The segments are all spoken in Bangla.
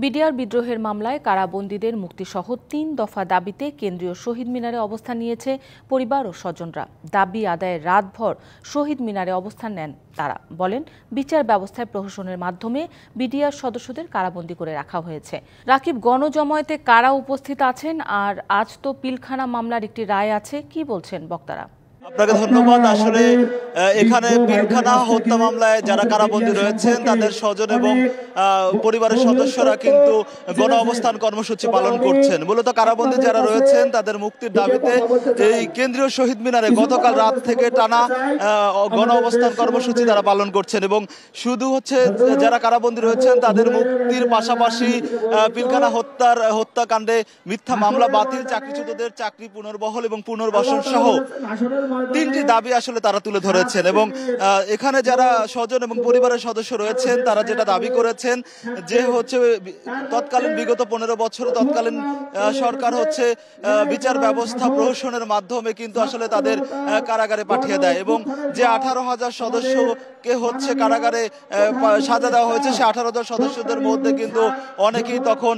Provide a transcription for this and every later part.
বিডিআর বিদ্রোহের মামলায় কারাবন্দীদের মুক্তিসহ ৩ দফা দাবিতে কেন্দ্রীয় শহীদ মিনারে অবস্থান নিয়েছে পরিবার ও স্বজনরা। দাবি আদায়ের রাতভর শহীদ মিনারে অবস্থান নেন তারা। বলেন, বিচার ব্যবস্থায় প্রহসনের মাধ্যমে বিডিআর সদস্যদের কারাবন্দী করে রাখা হয়েছে। রাকিব, গণজমায়েতে কারা উপস্থিত আছেন আর আজ তো পিলখানা মামলার একটি রায় আছে, কি বলছেন বক্তারা? আপনাকে ধন্যবাদ। আসলে এখানে পিলখানা হত্যা মামলায় যারা কারাবন্দী রয়েছেন তাদের স্বজন এবং পরিবারের সদস্যরা কিন্তু গণ অবস্থান কর্মসূচি পালন করছেন। মূলত কারাবন্দী যারা রয়েছেন তাদের মুক্তির দাবিতে এই কেন্দ্রীয় শহীদ মিনারে গতকাল রাত থেকে টানা গণ অবস্থান কর্মসূচি তারা পালন করছেন এবং শুধু যারা কারাবন্দী রয়েছেন তাদের মুক্তির পাশাপাশি পিলখানা হত্যাকাণ্ডে মিথ্যা মামলা বাতিল, চাকরিচ্যুতদের চাকরি পুনর্বহাল এবং পুনর্বাসন সহ ৩টি দাবি আসলে তারা তুলে ধরেছেন। এবং এখানে যারা স্বজন এবং পরিবারের সদস্য রয়েছেন তারা যেটা দাবি করেছেন যে তৎকালীন বিগত ১৫ বছর তৎকালীন সরকার বিচার ব্যবস্থা প্রহসনের মাধ্যমে কিন্তু আসলে তাদের কারাগারে পাঠিয়ে দেয় এবং যে ১৮,০০০ সদস্যকে কারাগারে সাজা দেওয়া হয়েছে সে ১৮,০০০ সদস্যদের মধ্যে কিন্তু অনেকেই তখন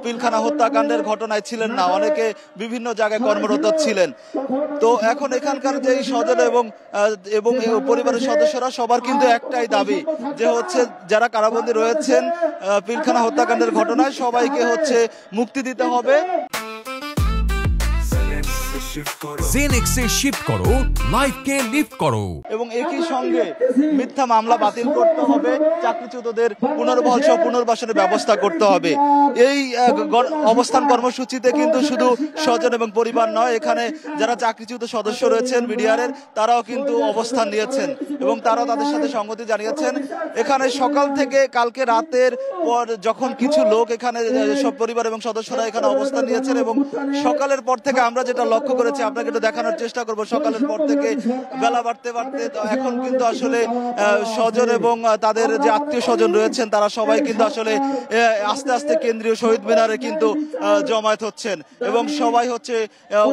পিলখানা হত্যাকাণ্ডের ঘটনায় ছিলেন না, অনেকে বিভিন্ন জায়গায় কর্মরত ছিলেন। তো এখন এখানকার যে স্বজন এবং পরিবারের সদস্যরা সবার কিন্তু একটাই দাবি যে যারা কারাবন্দী রয়েছেন পিলখানা হত্যাকাণ্ডের ঘটনায় সবাইকে মুক্তি দিতে হবে। জেনেক্সে শিফট করো, লাইফকে লিফট করো এবং একই সঙ্গে মিথ্যা মামলা বাতিল করতে হবে, চাকরিচ্যুতদের পুনর্বহাল সহ পুনর্বাসনের ব্যবস্থা করতে হবে। এই অবস্থান কর্মসূচিতে কিন্তু শুধু স্বজন এবং পরিবার নয়, এখানে যারা চাকরিচ্যুত সদস্য রয়েছেন বিডিআরের তারাও কিন্তু অবস্থান নিয়েছেন এবং তারাও তাদের সাথে সংগতি জানিয়েছেন। এখানে সকাল থেকে কালকে রাতের পর যখন কিছু লোক এখানে সব পরিবার এবং সদস্যরা এখানে অবস্থান নিয়েছেন এবং সকালের পর থেকে আমরা যেটা লক্ষ্য করেছি আপনাকে একটু দেখানোর চেষ্টা করব, সকালের পর থেকে বেলা বাড়তে এখন কিন্তু আসলে স্বজন এবং তাদের যে আত্মীয় স্বজন রয়েছেন তারা সবাই কিন্তু আসলে আস্তে আস্তে কেন্দ্রীয় শহীদ মিনারে কিন্তু জমায়েত হচ্ছেন এবং সবাই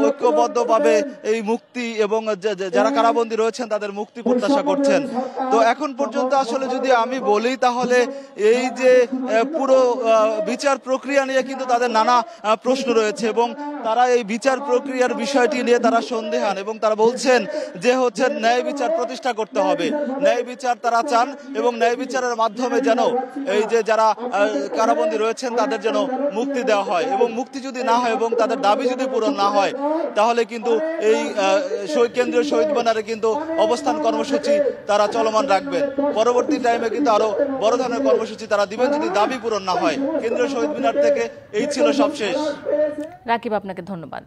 ঐক্যবদ্ধভাবে এই মুক্তি এবং যারা কারাবন্দী রয়েছেন তাদের মুক্তি প্রত্যাশা করছেন। তো এখন পর্যন্ত আসলে যদি আমি বলি তাহলে এই যে পুরো বিচার প্রক্রিয়া নিয়ে কিন্তু তাদের নানা প্রশ্ন রয়েছে এবং তারা এই বিচার প্রক্রিয়ার বিষয়টি নিয়ে তারা সন্দেহান এবং তারা বলছেন যে ন্যায় বিচার প্রতিষ্ঠা করতে হবে। ন্যায় বিচার তারা চান এবং ন্যায় বিচারের মাধ্যমে যেন এই যে যারা কারাবন্দী রয়েছেন তাদের যেন মুক্তি দেওয়া হয় এবং মুক্তি যদি না হয় এবং তাদের দাবি যদি পূরণ না হয় তাহলে কিন্তু এই কেন্দ্রীয় শহীদ মিনারে কিন্তু অবস্থান কর্মসূচি তারা চলমান রাখবেন। পরবর্তী টাইমে কিন্তু আরো বড় ধরনের কর্মসূচি তারা দিবেন যদি দাবি পূরণ না হয়। কেন্দ্রীয় শহীদ মিনার থেকে এই ছিল সবশেষ। রাকিব, আপনাকে ধন্যবাদ।